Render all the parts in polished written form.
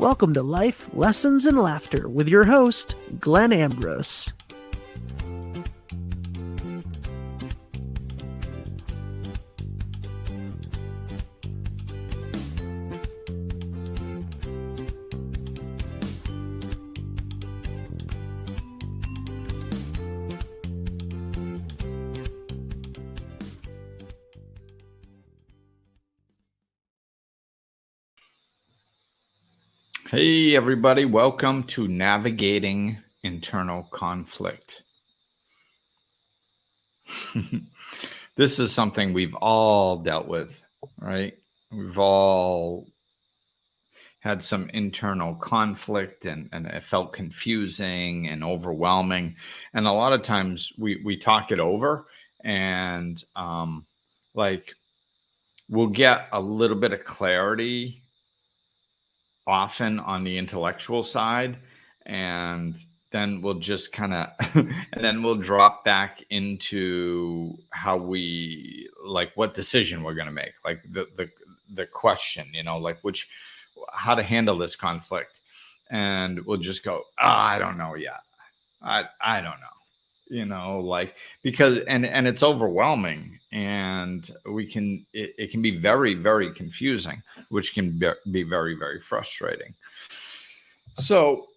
Welcome to Life, Lessons, and Laughter with your host, Glenn Ambrose. Hey, everybody. Welcome to Navigating Internal Conflict. This is something we've all dealt with, right? We've all had some internal conflict and it felt confusing and overwhelming. And a lot of times we talk it over and we'll get a little bit of clarity often on the intellectual side, and then we'll just kind of and then we'll drop back into how we what decision we're going to make, like the question, how to handle this conflict, and we'll just go, I don't know yet. I don't know, because and it's overwhelming, and it can be very, very confusing, which can be very, very frustrating. So,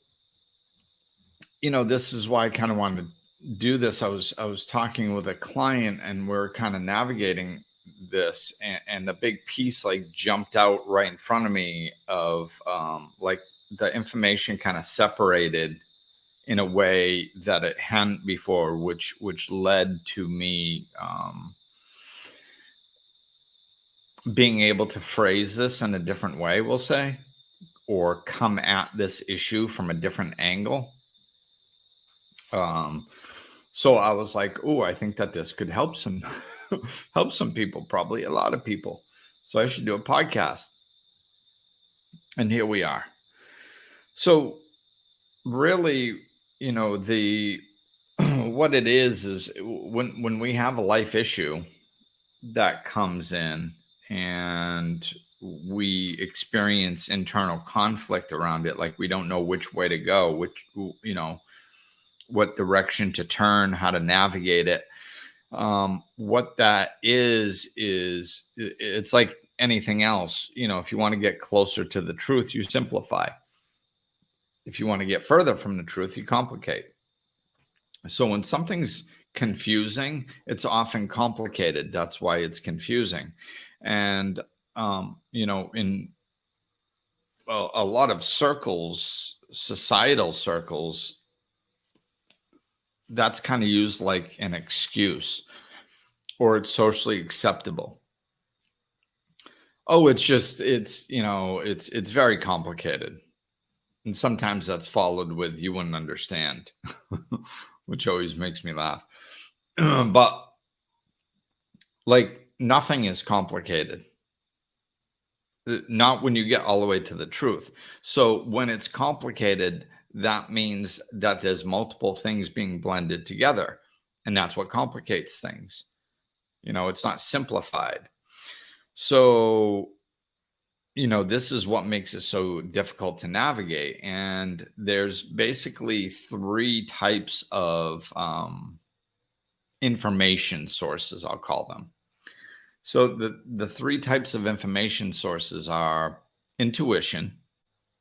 this is why I kind of wanted to do this. I was talking with a client, and we're kind of navigating this, and the big piece jumped out right in front of me of the information kind of separated in a way that it hadn't before, which led to me being able to phrase this in a different way, we'll say, or come at this issue from a different angle. So I was like, oh, I think that this could help some people, probably a lot of people. So I should do a podcast. And here we are. So really, what it is when we have a life issue that comes in and we experience internal conflict around it, like we don't know which way to go, what direction to turn, how to navigate it. What that is it's like anything else. If you want to get closer to the truth, you simplify. If you want to get further from the truth, you complicate. So when something's confusing, it's often complicated. That's why it's confusing. And, in a lot of circles, societal circles, that's kind of used like an excuse, or it's socially acceptable. Oh, it's very complicated. And sometimes that's followed with, you wouldn't understand, which always makes me laugh. But nothing is complicated. Not when you get all the way to the truth. So when it's complicated, that means that there's multiple things being blended together. And that's what complicates things. It's not simplified. So this is what makes it so difficult to navigate. And there's basically three types of information sources, I'll call them. So the three types of information sources are intuition.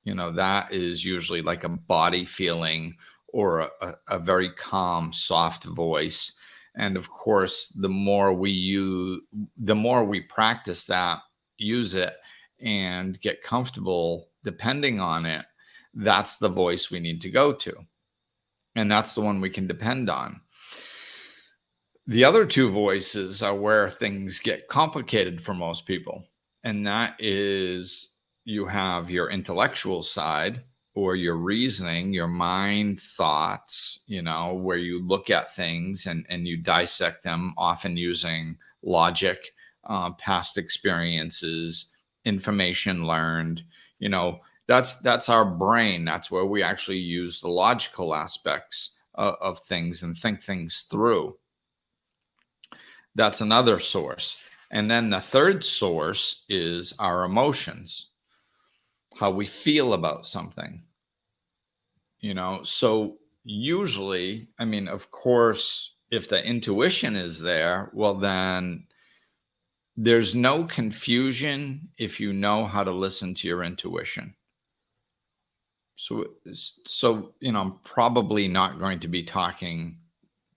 That is usually like a body feeling or a very calm, soft voice. And of course, the more we practice that, use it, and get comfortable depending on it, that's the voice we need to go to. And that's the one we can depend on. The other two voices are where things get complicated for most people. And that is, you have your intellectual side, or your reasoning, your mind thoughts, where you look at things and you dissect them, often using logic, past experiences, information learned. That's our brain. That's where we actually use the logical aspects of things and think things through. That's another source. And then the third source is our emotions. how we feel about something, So usually, I mean, of course, if the intuition is there, well, then there's no confusion if you know how to listen to your intuition. So I'm probably not going to be talking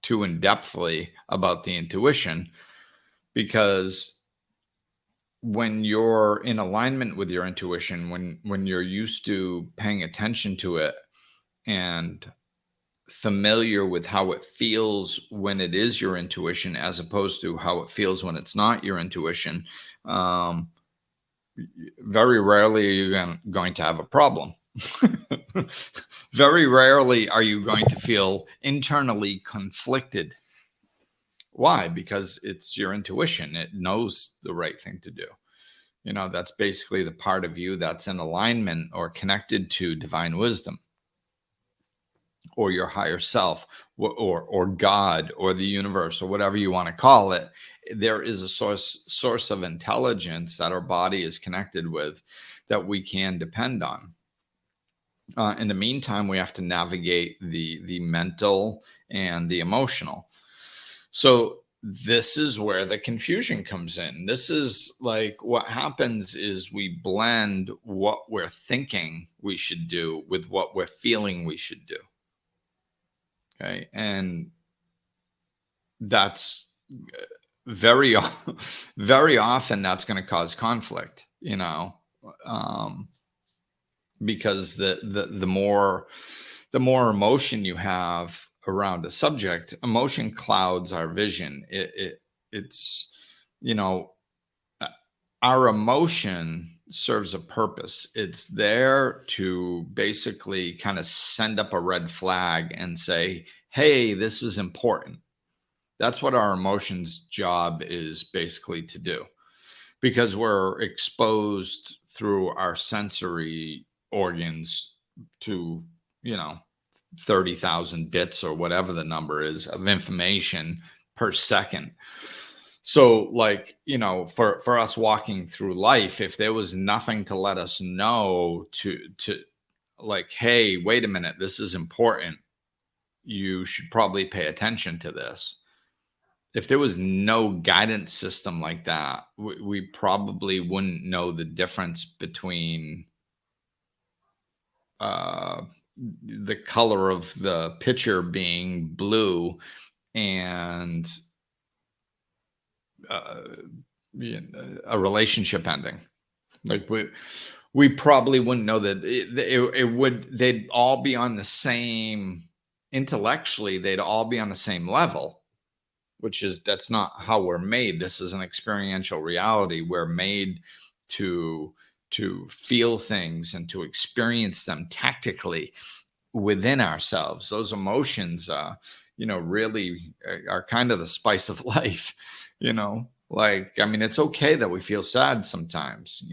too in depthly about the intuition, because when you're in alignment with your intuition, when you're used to paying attention to it and familiar with how it feels when it is your intuition, as opposed to how it feels when it's not your intuition, um, very rarely are you going to have a problem. Very rarely are you going to feel internally conflicted. Why? Because it's your intuition. It knows the right thing to do. That's basically the part of you that's in alignment or connected to divine wisdom, or your higher self, or God, or the universe, or whatever you want to call it. There is a source of intelligence that our body is connected with that we can depend on. In the meantime, we have to navigate the mental and the emotional. So this is where the confusion comes in. This is like what happens is we blend what we're thinking we should do with what we're feeling we should do. Okay. And that's very, very often that's going to cause conflict, because the more emotion you have around a subject, emotion clouds our vision. It's our emotion serves a purpose. It's there to basically kind of send up a red flag and say, hey, this is important. That's what our emotions job is basically to do, because we're exposed through our sensory organs to 30,000 bits or whatever the number is of information per second. So for us walking through life, if there was nothing to let us know to like, hey, wait a minute, this is important, you should probably pay attention to this. If there was no guidance system like that, we probably wouldn't know the difference between the color of the picture being blue and a relationship ending. Like we probably wouldn't know that they'd all be on the same, intellectually, they'd all be on the same level, that's not how we're made. This is an experiential reality. We're made to feel things and to experience them tactically within ourselves. Those emotions, really are kind of the spice of life, I mean, it's okay that we feel sad sometimes,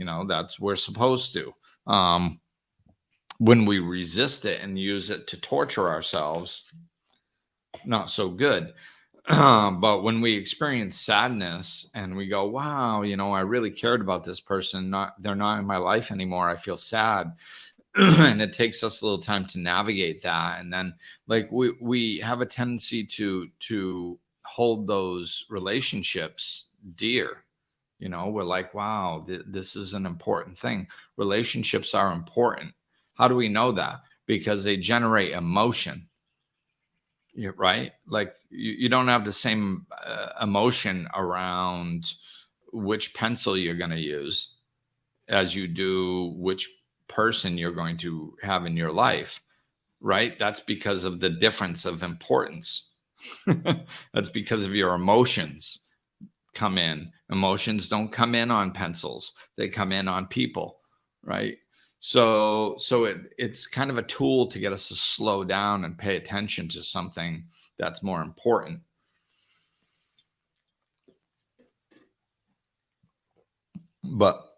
we're supposed to. When we resist it and use it to torture ourselves, not so good. But when we experience sadness and we go, wow, I really cared about this person, they're not in my life anymore, I feel sad. And it takes us a little time to navigate that. And then we have a tendency to hold those relationships dear. We're like, wow, this is an important thing. Relationships are important. How do we know that? Because they generate emotion. Yeah, right. Like you don't have the same emotion around which pencil you're going to use as you do which person you're going to have in your life, right? That's because of the difference of importance. That's because of your emotions come in. Emotions don't come in on pencils. They come in on people, right? So it's kind of a tool to get us to slow down and pay attention to something that's more important. But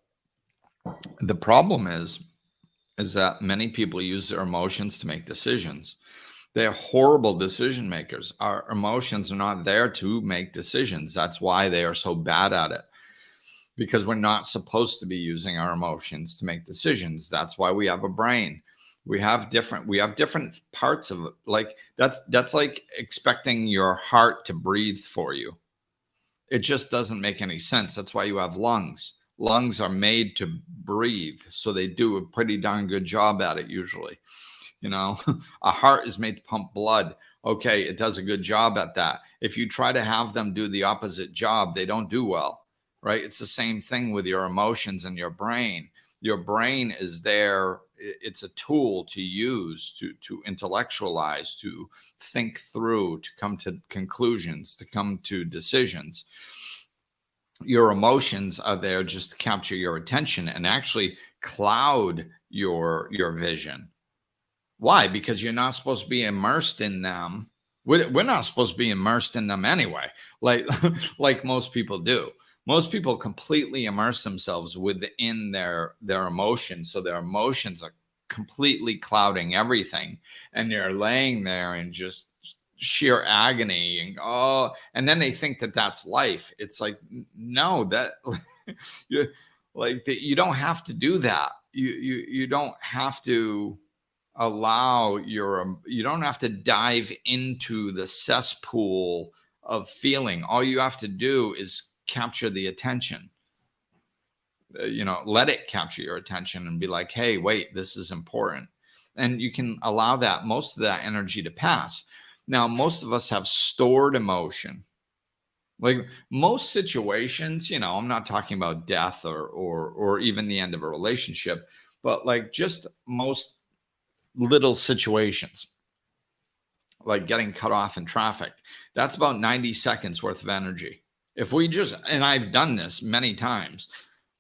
the problem is that many people use their emotions to make decisions. They're horrible decision makers. Our emotions are not there to make decisions. That's why they are so bad at it. because we're not supposed to be using our emotions to make decisions. That's why we have a brain. We have different parts of it. Like that's like expecting your heart to breathe for you. It just doesn't make any sense. That's why you have lungs. Lungs are made to breathe, so they do a pretty darn good job at it usually. A heart is made to pump blood. Okay, it does a good job at that. If you try to have them do the opposite job, they don't do well, right? It's the same thing with your emotions and your brain. Your brain is there. It's a tool to use to intellectualize, to think through, to come to conclusions, to come to decisions. Your emotions are there just to capture your attention and actually cloud your vision. Why? Because you're not supposed to be immersed in them. We're not supposed to be immersed in them anyway, like most people do. Most people completely immerse themselves within their emotions. So their emotions are completely clouding everything. And you're laying there in just sheer agony and then they think that that's life. It's like, no, that you don't have to do that. You don't have to you don't have to dive into the cesspool of feeling. All you have to do is capture the attention. Let it capture your attention and be like, hey, wait, this is important. And you can allow most of that energy to pass. Now, most of us have stored emotion. Like most situations, I'm not talking about death or even the end of a relationship, but like just most little situations, like getting cut off in traffic, that's about 90 seconds worth of energy. If we and I've done this many times,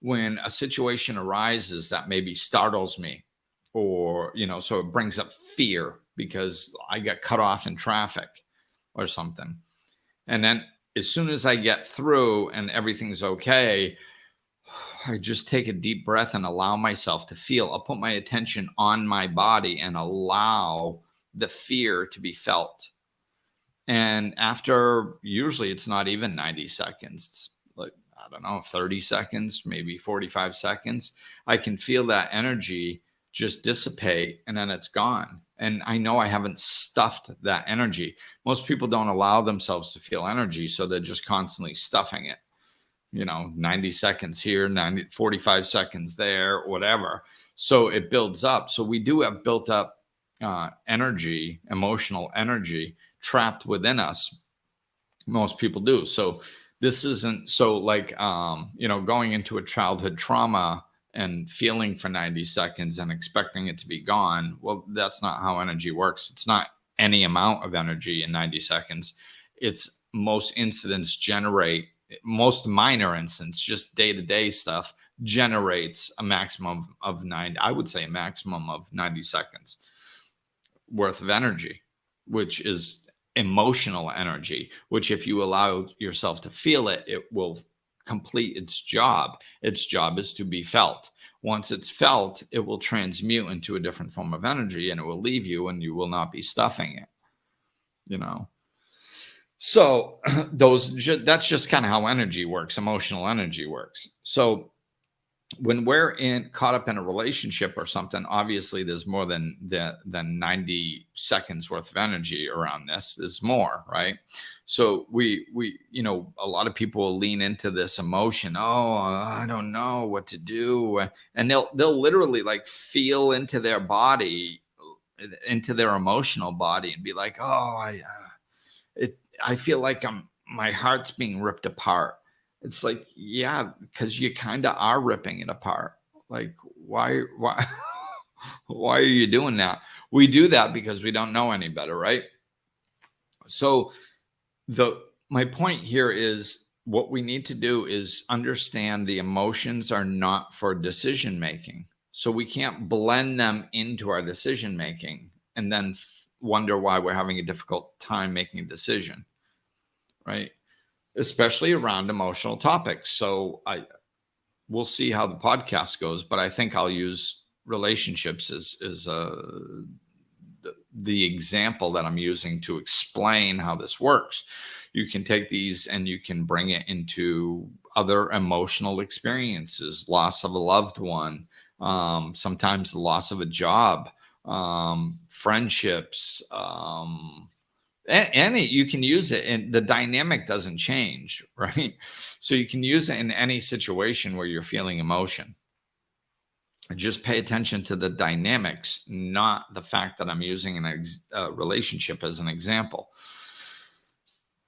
when a situation arises that maybe startles me or, so it brings up fear because I got cut off in traffic or something. And then as soon as I get through and everything's okay, I just take a deep breath and allow myself to feel. I'll put my attention on my body and allow the fear to be felt. And after, usually it's not even 90 seconds, it's like, I don't know, 30 seconds, maybe 45 seconds, I can feel that energy just dissipate and then it's gone. And I know I haven't stuffed that energy. Most people don't allow themselves to feel energy, so they're just constantly stuffing it. 90 seconds here, 45 seconds there, whatever. So it builds up. So we do have built up energy, emotional energy trapped within us. Most people do. So this isn't so like, going into a childhood trauma and feeling for 90 seconds and expecting it to be gone. Well, that's not how energy works. It's not any amount of energy in 90 seconds. It's most minor instance, just day-to-day stuff generates a maximum of 90 seconds worth of energy, which is emotional energy, which if you allow yourself to feel it, it will complete its job. Its job is to be felt. Once it's felt, it will transmute into a different form of energy and it will leave you and you will not be stuffing it, So that's just kind of how energy works, emotional energy works. So when we're caught up in a relationship or something, obviously there's more than 90 seconds worth of energy around this. There's more, right? So we a lot of people will lean into this emotion. Oh, I don't know what to do, and they'll literally like feel into their body, into their emotional body, and be like, oh, I feel like my heart's being ripped apart. It's like, yeah, because you kind of are ripping it apart. Like, why are you doing that? We do that because we don't know any better, right? So my point here is what we need to do is understand the emotions are not for decision making. So we can't blend them into our decision making and then wonder why we're having a difficult time making a decision, right? Especially around emotional topics. So we'll see how the podcast goes, but I think I'll use relationships as the example that I'm using to explain how this works. You can take these and you can bring it into other emotional experiences, loss of a loved one, sometimes the loss of a job, friendships, any, you can use it and the dynamic doesn't change, right? So you can use it in any situation where you're feeling emotion. Just pay attention to the dynamics, not the fact that I'm using a relationship as an example.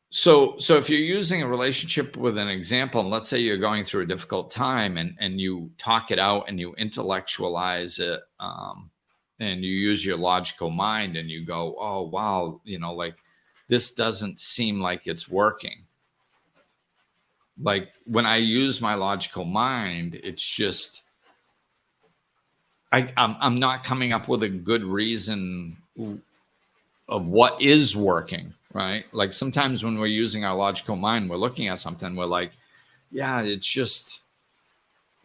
So if you're using a relationship with an example, and let's say you're going through a difficult time and you talk it out and you intellectualize it, and you use your logical mind and you go, oh, wow, like this doesn't seem like it's working. Like when I use my logical mind, it's just, I'm not coming up with a good reason of what is working, right? Like sometimes when we're using our logical mind, we're looking at something, we're like, yeah, it's just,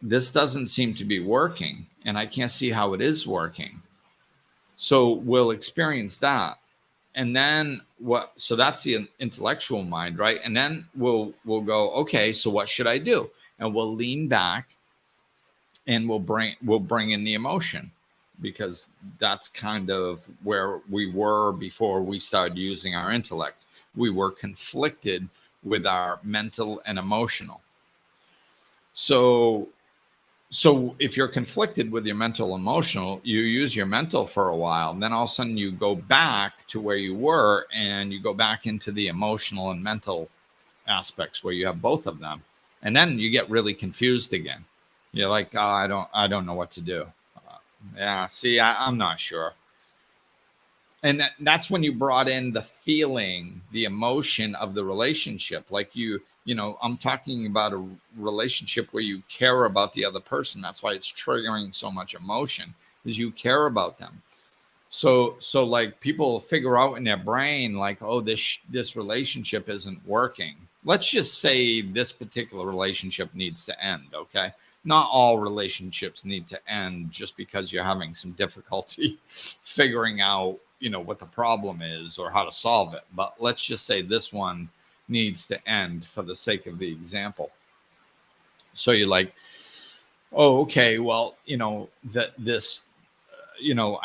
this doesn't seem to be working and I can't see how it is working. So we'll experience that. And then so that's the intellectual mind, right? And then we'll go, okay, so what should I do? And we'll lean back and we'll bring in the emotion, because that's kind of where we were before we started using our intellect. We were conflicted with our mental and emotional. So if you're conflicted with your mental emotional, you use your mental for a while, and then all of a sudden you go back to where you were and you go back into the emotional and mental aspects where you have both of them. And then you get really confused again. You're like, oh, I don't know what to do. Yeah, see, I'm not sure. And that's when you brought in the feeling, the emotion of the relationship. Like I'm talking about a relationship where you care about the other person. That's why it's triggering so much emotion, is you care about them. So like people figure out in their brain, like, oh, this relationship isn't working. Let's just say this particular relationship needs to end, okay? Not all relationships need to end just because you're having some difficulty figuring out, what the problem is or how to solve it. But let's just say this one needs to end for the sake of the example. So you're like, oh, okay, well, I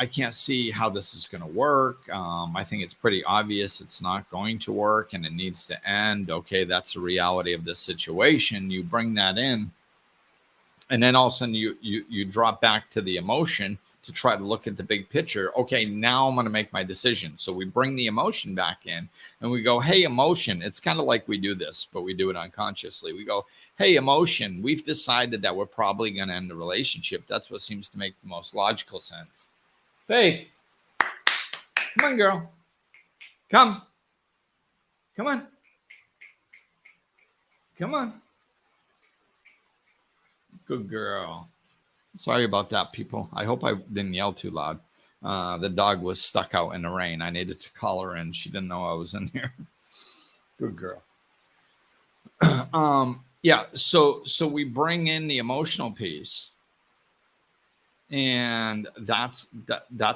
can't see how this is going to work. I think it's pretty obvious it's not going to work and it needs to end. Okay, that's the reality of this situation. You bring that in. And then all of a sudden you drop back to the emotion to try to look at the big picture. Okay, now I'm going to make my decision. So we bring the emotion back in and we go, hey, emotion. It's kind of like we do this, but we do it unconsciously. We go, hey, emotion, we've decided that we're probably going to end the relationship. That's what seems to make the most logical sense. Faith, come on, girl. Come on. Come on. Good girl. Sorry about that, people. I hope I didn't yell too loud. The dog was stuck out in the rain. I needed to call her in. She didn't know I was in here. Good girl. Yeah. So we bring in the emotional piece, and that's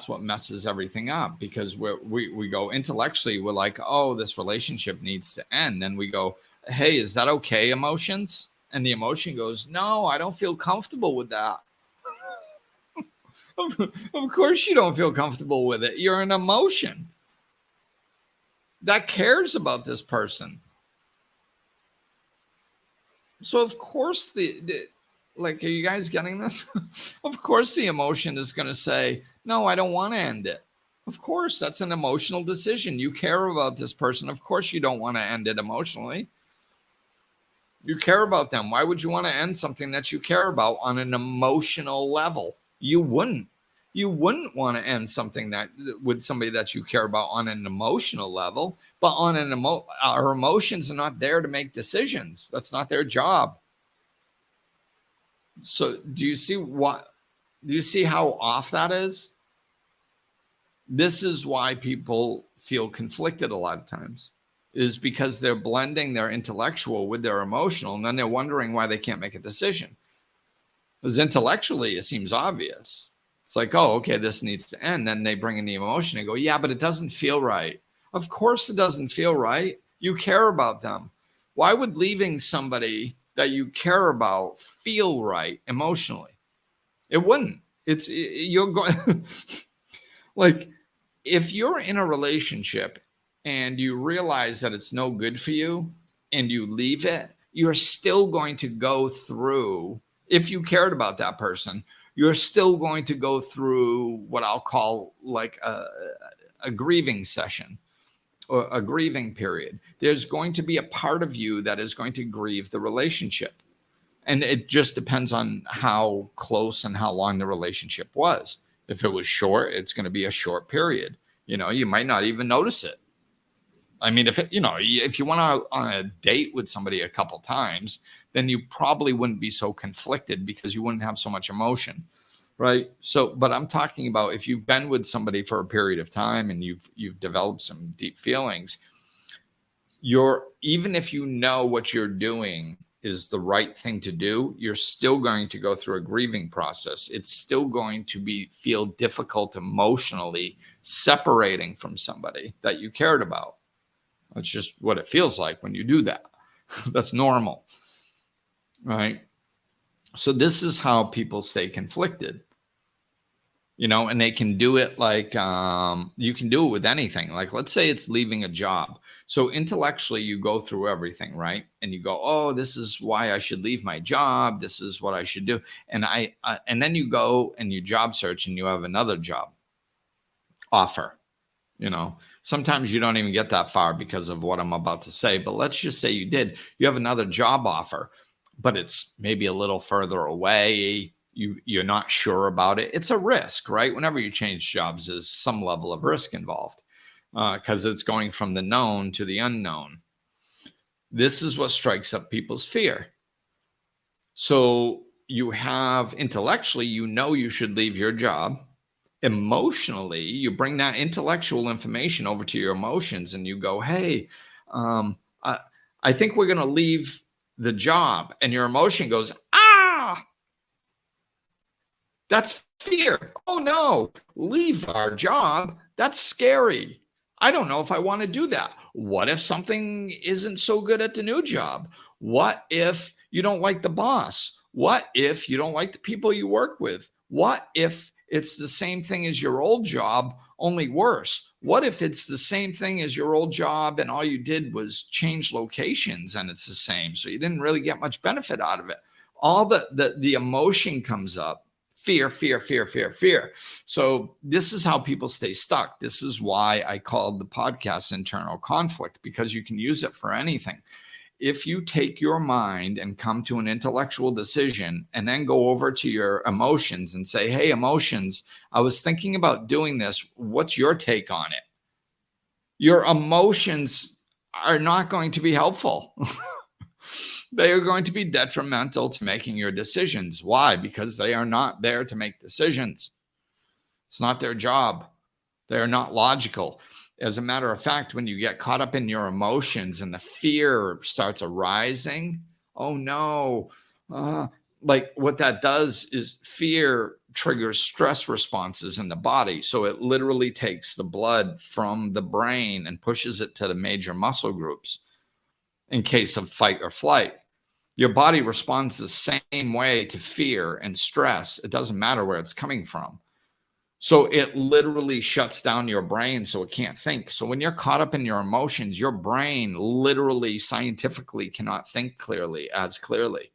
what messes everything up, because we go intellectually. We're like, oh, this relationship needs to end. Then we go, hey, is that okay, emotions? And the emotion goes, no, I don't feel comfortable with that. Of course you don't feel comfortable with it. You're an emotion that cares about this person. So of course like, are you guys getting this? Of course the emotion is going to say, no, I don't want to end it. Of course, that's an emotional decision. You care about this person. Of course you don't want to end it emotionally. You care about them. Why would you want to end something that you care about on an emotional level? You wouldn't want to end something with somebody that you care about on an emotional level, but on our emotions are not there to make decisions. That's not their job. So do you see how off that is? This is why people feel conflicted a lot of times, is because they're blending their intellectual with their emotional, and then they're wondering why they can't make a decision. Because intellectually, it seems obvious. It's like, oh, okay, this needs to end. Then they bring in the emotion and go, yeah, but it doesn't feel right. Of course it doesn't feel right. You care about them. Why would leaving somebody that you care about feel right emotionally. It wouldn't. You're going like, if you're in a relationship and you realize that it's no good for you and you leave it, you're still going to go through, if you cared about that person, you're still going to go through what I'll call like a grieving session or a grieving period. There's going to be a part of you that is going to grieve the relationship. And it just depends on how close and how long the relationship was. If it was short, it's going to be a short period. You might not even notice it. I mean, if you went out on a date with somebody a couple times, then you probably wouldn't be so conflicted because you wouldn't have so much emotion, right? So, but I'm talking about if you've been with somebody for a period of time and you've developed some deep feelings, even if you know what you're doing is the right thing to do, you're still going to go through a grieving process. It's still going to feel difficult emotionally separating from somebody that you cared about. That's just what it feels like when you do that. That's normal, right? So this is how people stay conflicted, and they can do it like, you can do it with anything. Like, let's say it's leaving a job. So intellectually, you go through everything, right? And you go, oh, this is why I should leave my job. This is what I should do. And and then you go and you job search and you have another job offer. Sometimes you don't even get that far because of what I'm about to say, but let's just say you have another job offer, but it's maybe a little further away. You're not sure about it. It's a risk, right? Whenever you change jobs, there's some level of risk involved because it's going from the known to the unknown. This is what strikes up people's fear. So you have intellectually, you should leave your job. Emotionally, you bring that intellectual information over to your emotions and you go, hey, I think we're going to leave the job. And your emotion goes, that's fear. Oh no, leave our job. That's scary. I don't know if I want to do that. What if something isn't so good at the new job? What if you don't like the boss? What if you don't like the people you work with? What if it's the same thing as your old job, only worse? What if it's the same thing as your old job and all you did was change locations and it's the same? So you didn't really get much benefit out of it. All the emotion comes up. Fear, fear, fear, fear, fear. So this is how people stay stuck. This is why I called the podcast Internal Conflict, because you can use it for anything. If you take your mind and come to an intellectual decision and then go over to your emotions and say, hey, emotions, I was thinking about doing this. What's your take on it? Your emotions are not going to be helpful. They are going to be detrimental to making your decisions. Why? Because they are not there to make decisions. It's not their job. They are not logical. As a matter of fact, when you get caught up in your emotions and the fear starts arising, oh no, like what that does is fear triggers stress responses in the body. So it literally takes the blood from the brain and pushes it to the major muscle groups in case of fight or flight. Your body responds the same way to fear and stress. It doesn't matter where it's coming from. So it literally shuts down your brain so it can't think. So when you're caught up in your emotions, your brain literally scientifically cannot think as clearly.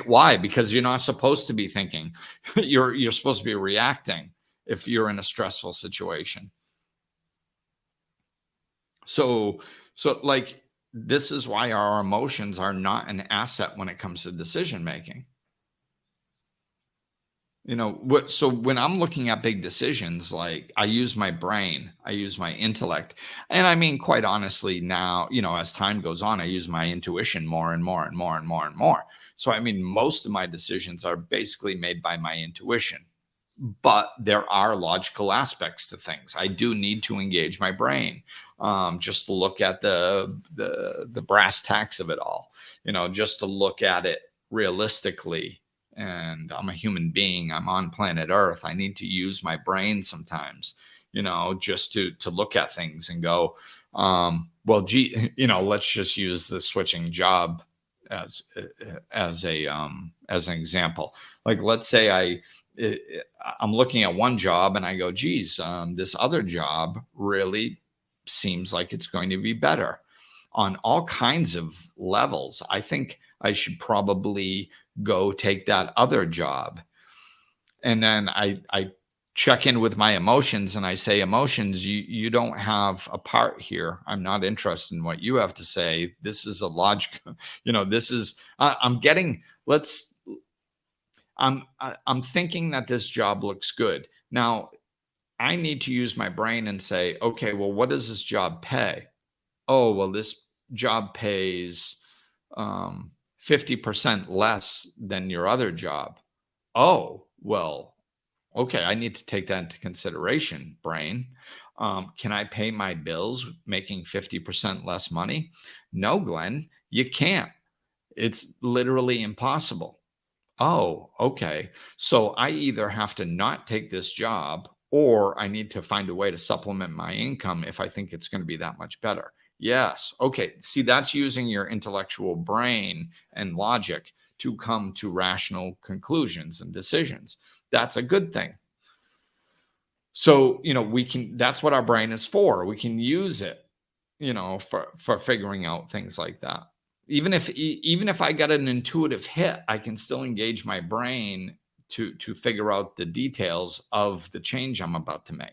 Why? Because you're not supposed to be thinking. You're supposed to be reacting if you're in a stressful situation. So like, this is why our emotions are not an asset when it comes to decision making. So when I'm looking at big decisions, like, I use my brain, I use my intellect. And I mean, quite honestly, now, as time goes on, I use my intuition more and more and more and more and more. So, I mean, most of my decisions are basically made by my intuition, but there are logical aspects to things. I do need to engage my brain, just to look at the brass tacks of it all, just to look at it realistically. And I'm a human being. I'm on planet Earth. I need to use my brain sometimes, just to look at things and go, well, gee, let's just use the switching job as an example. Like, let's say I'm looking at one job and I go, geez, this other job really seems like it's going to be better on all kinds of levels. I think I should probably go take that other job. And then I check in with my emotions and I say, emotions, you don't have a part here. I'm not interested in what you have to say. This is a logic, this is, I'm getting, I'm thinking that this job looks good. Now, I need to use my brain and say, okay, well, what does this job pay? Oh, well, this job pays 50% less than your other job. Oh, well, okay, I need to take that into consideration, brain. Can I pay my bills making 50% less money? No, Glenn, you can't. It's literally impossible. Oh, okay. So I either have to not take this job or I need to find a way to supplement my income if I think it's going to be that much better. Yes. Okay. See, that's using your intellectual brain and logic to come to rational conclusions and decisions. That's a good thing. So, that's what our brain is for. We can use it, for figuring out things like that. Even if I got an intuitive hit, I can still engage my brain to figure out the details of the change I'm about to make.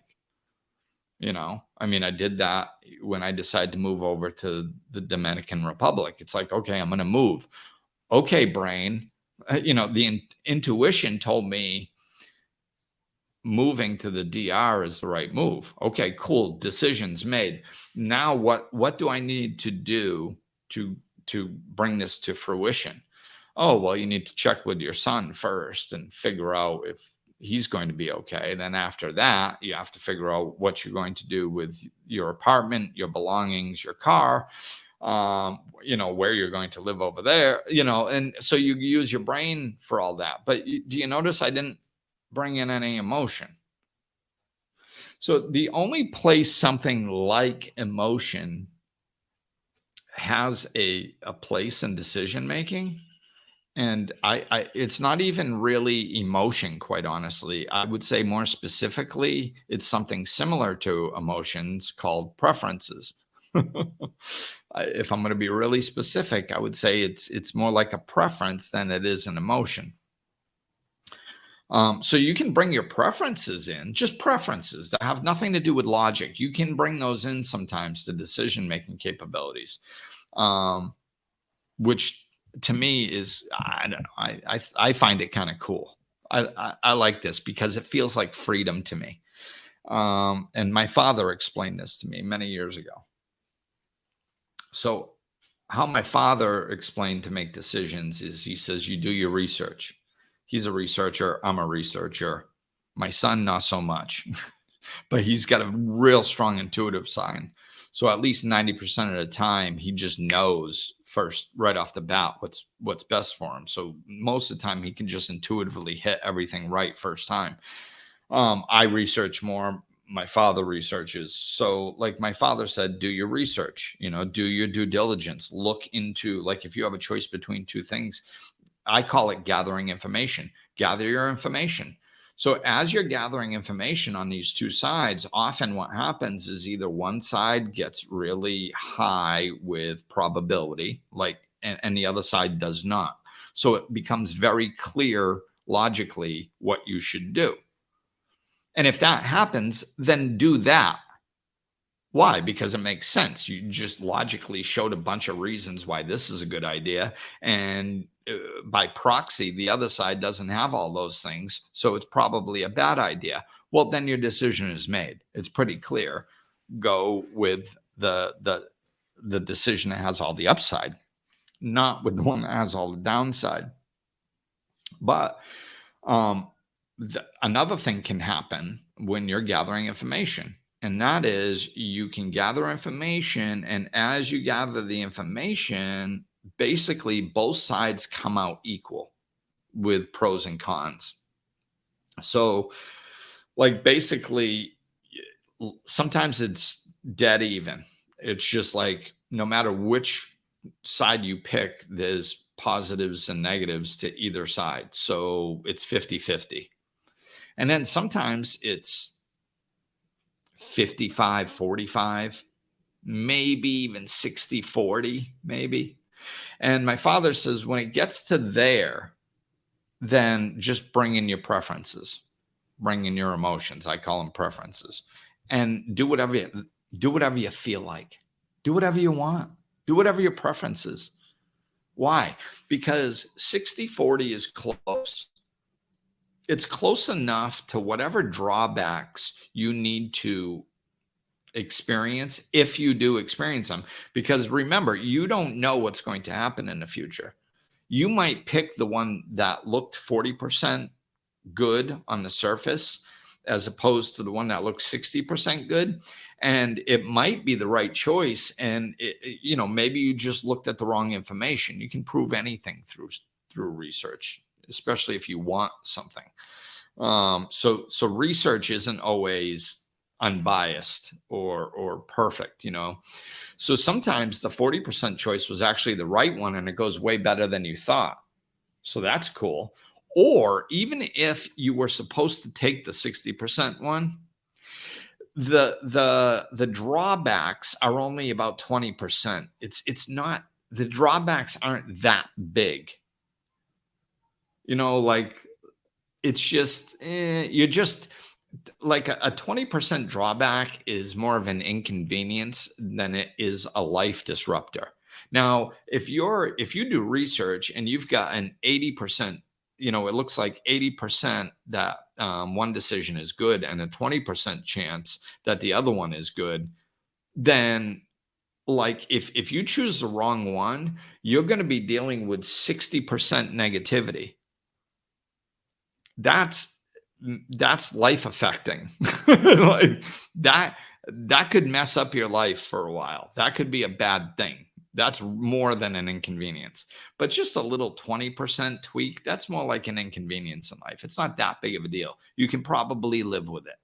I did that when I decided to move over to the Dominican Republic. It's like, okay, I'm going to move. Okay, brain, the intuition told me moving to the DR is the right move. Okay, cool. Decisions made. Now what do I need to do to bring this to fruition? Oh, well, you need to check with your son first and figure out if he's going to be okay. Then after that, you have to figure out what you're going to do with your apartment, your belongings, your car, where you're going to live over there, and so you use your brain for all that. But do you notice I didn't bring in any emotion? So the only place something like emotion has a place in decision making, and it's not even really emotion, quite honestly. I would say more specifically, it's something similar to emotions called preferences. If I'm going to be really specific, I would say it's more like a preference than it is an emotion. So you can bring your preferences in, just preferences that have nothing to do with logic. You can bring those in sometimes to decision-making capabilities, which to me is, I don't know, I find it kind of cool. I like this because it feels like freedom to me. And my father explained this to me many years ago. So how my father explained to make decisions is he says, you do your research. He's a researcher. I'm a researcher. My son, not so much, but he's got a real strong intuitive side. So at least 90% of the time, he just knows first, right off the bat, what's best for him. So most of the time, he can just intuitively hit everything right first time. I research more. My father researches. So like my father said, do your research, do your due diligence, look into, like, if you have a choice between two things, I call it gathering information. Gather your information. So as you're gathering information on these two sides, often what happens is either one side gets really high with probability, and the other side does not. So it becomes very clear logically what you should do. And if that happens, then do that. Why? Because it makes sense. You just logically showed a bunch of reasons why this is a good idea. And by proxy, the other side doesn't have all those things. So it's probably a bad idea. Well, then your decision is made. It's pretty clear. Go with the decision that has all the upside, not with the one that has all the downside. But another thing can happen when you're gathering information. And that is, you can gather information, and as you gather the information, basically both sides come out equal with pros and cons. So, like, basically, sometimes it's dead even. It's just like, no matter which side you pick, there's positives and negatives to either side. So it's 50-50. And then sometimes it's 55-45, maybe even 60-40, maybe. And my father says when it gets to there, then just bring in your preferences, bring in your emotions. I call them preferences, and do whatever you feel like. Do whatever you want. Do whatever your preference is. Why? Because 60-40 is close. It's close enough to whatever drawbacks you need to experience, if you do experience them. Because remember, you don't know what's going to happen in the future. You might pick the one that looked 40% good on the surface as opposed to the one that looks 60% good. And it might be the right choice. And maybe you just looked at the wrong information. You can prove anything through research, especially if you want something. So research isn't always unbiased or perfect, So sometimes the 40% choice was actually the right one, and it goes way better than you thought. So that's cool. Or even if you were supposed to take the 60% one, the drawbacks are only about 20%. It's not, the drawbacks aren't that big. Like it's just you're just like a 20% drawback is more of an inconvenience than it is a life disruptor. Now, if you do research and you've got an 80%, it looks like 80% that one decision is good and a 20% chance that the other one is good, then like if you choose the wrong one, you're going to be dealing with 60% negativity. That's life affecting. Like that could mess up your life for a while. That could be a bad thing. That's more than an inconvenience. But just a little 20% tweak, that's more like an inconvenience in life. It's not that big of a deal. You can probably live with it,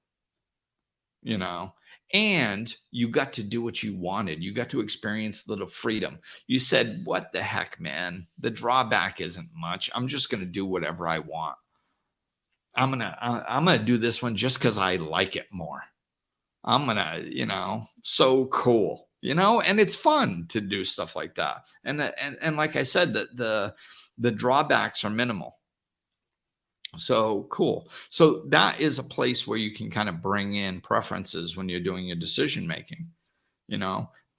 and you got to do what you wanted. You got to experience a little freedom. You said, what the heck, man? The drawback isn't much. I'm just going to do whatever I want. I'm gonna do this one just because I like it more. I'm gonna, so cool, and it's fun to do stuff like that. And like I said, the drawbacks are minimal. So cool. So that is a place where you can kind of bring in preferences when you're doing your decision making,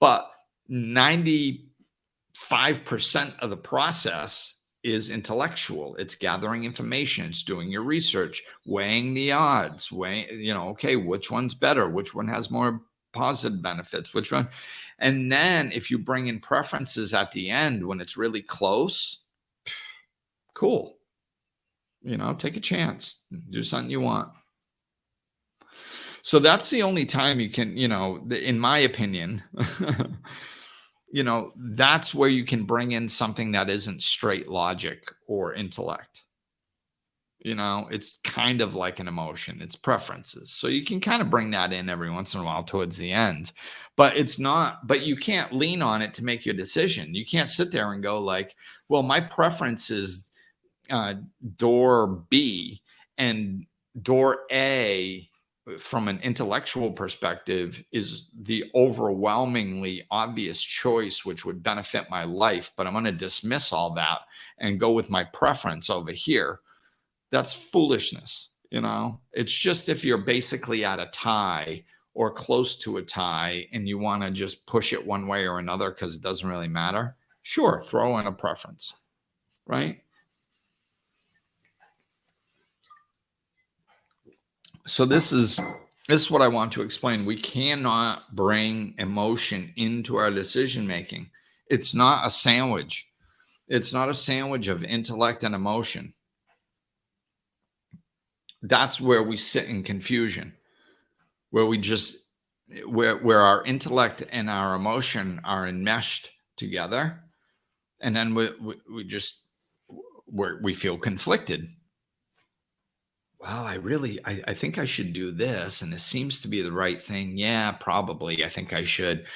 but 95% of the process is intellectual. It's gathering information. It's doing your research, weighing the odds, okay, which one's better? Which one has more positive benefits? Which one? And then if you bring in preferences at the end, when it's really close, cool. Take a chance, do something you want. So that's the only time you can, in my opinion, that's where you can bring in something that isn't straight logic or intellect. It's kind of like an emotion. It's preferences. So you can kind of bring that in every once in a while towards the end, but you can't lean on it to make your decision. You can't sit there and go like, well, my preference is door B, and door A from an intellectual perspective is the overwhelmingly obvious choice, which would benefit my life, but I'm going to dismiss all that and go with my preference over here. That's foolishness. It's just if you're basically at a tie or close to a tie and you want to just push it one way or another because it doesn't really matter. Sure. Throw in a preference, right? So this is what I want to explain. We cannot bring emotion into our decision making. It's not a sandwich. It's not a sandwich of intellect and emotion. That's where we sit in confusion, where we just where our intellect and our emotion are enmeshed together, and then we feel conflicted. well, I think I should do this, and this seems to be the right thing. Yeah, probably. I think I should.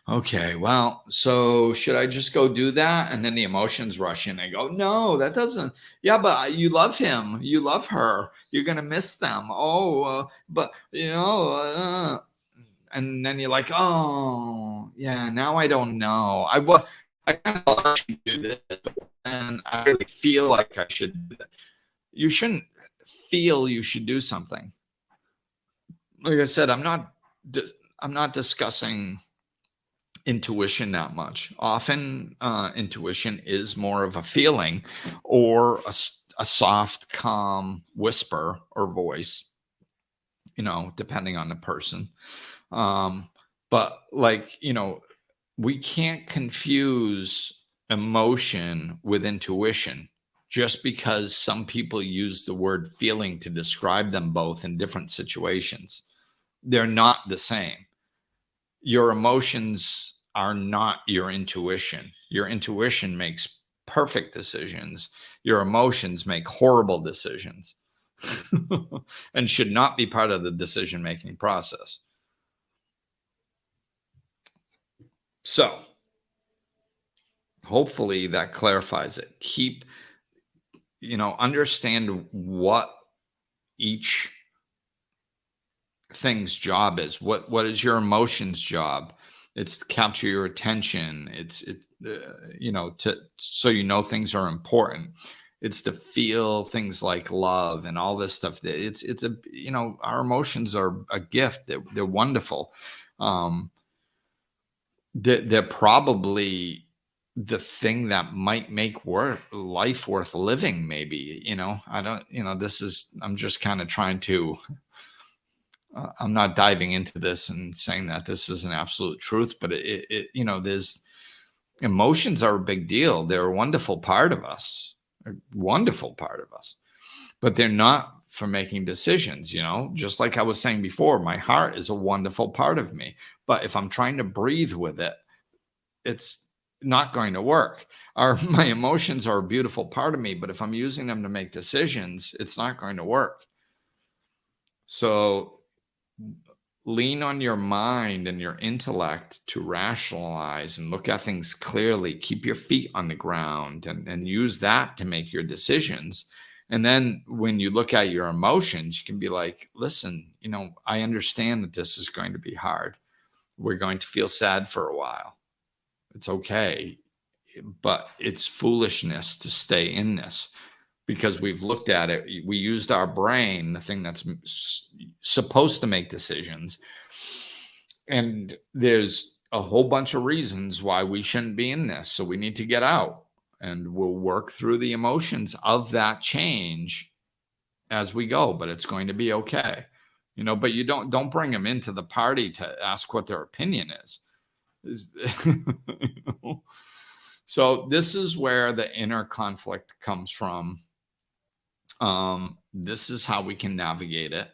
Okay, well, so should I just go do that? And then the emotions rush in. I go, no, that doesn't. Yeah, but you love him. You love her. You're going to miss them. Oh, but, and then you're like, oh, yeah, now I don't know. I kind of thought I should do this, and I really feel like I should do that. You shouldn't feel you should do something. Like I said, I'm not discussing intuition that much. Often, intuition is more of a feeling or a soft, calm whisper or voice, depending on the person. But like, we can't confuse emotion with intuition just because some people use the word feeling to describe them both in different situations. They're not the same. Your emotions are not your intuition. Your intuition makes perfect decisions. Your emotions make horrible decisions and should not be part of the decision making process. So, hopefully that clarifies it. Understand what each thing's job is. What is your emotions job? It's to capture your attention. So things are important. It's to feel things like love and all this stuff. Our emotions are a gift. They're wonderful. They're probably the thing that might make life worth living. Maybe, I don't. I'm just kind of trying to. I'm not diving into this and saying that this is an absolute truth, but there's emotions are a big deal. They're a wonderful part of us, but they're not for making decisions. Just like I was saying before, my heart is a wonderful part of me, but if I'm trying to breathe with it, it's not going to work. My emotions are a beautiful part of me, but if I'm using them to make decisions, it's not going to work. So lean on your mind and your intellect to rationalize and look at things clearly. Keep your feet on the ground and use that to make your decisions. And then when you look at your emotions, you can be like, listen, I understand that this is going to be hard. We're going to feel sad for a while. It's okay. But it's foolishness to stay in this. Because we've looked at it, we used our brain, the thing that's supposed to make decisions. And there's a whole bunch of reasons why we shouldn't be in this. So we need to get out, and we'll work through the emotions of that change as we go, but it's going to be okay. But you don't bring them into the party to ask what their opinion is. So this is where the inner conflict comes from. This is how we can navigate it.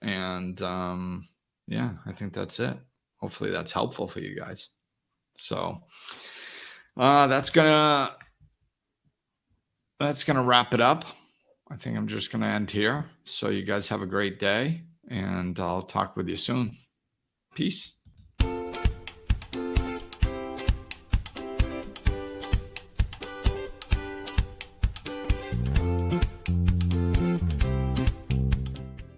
And I think that's it. Hopefully that's helpful for you guys. So that's gonna wrap it up. I think I'm just gonna end here. So you guys have a great day, and I'll talk with you soon. Peace.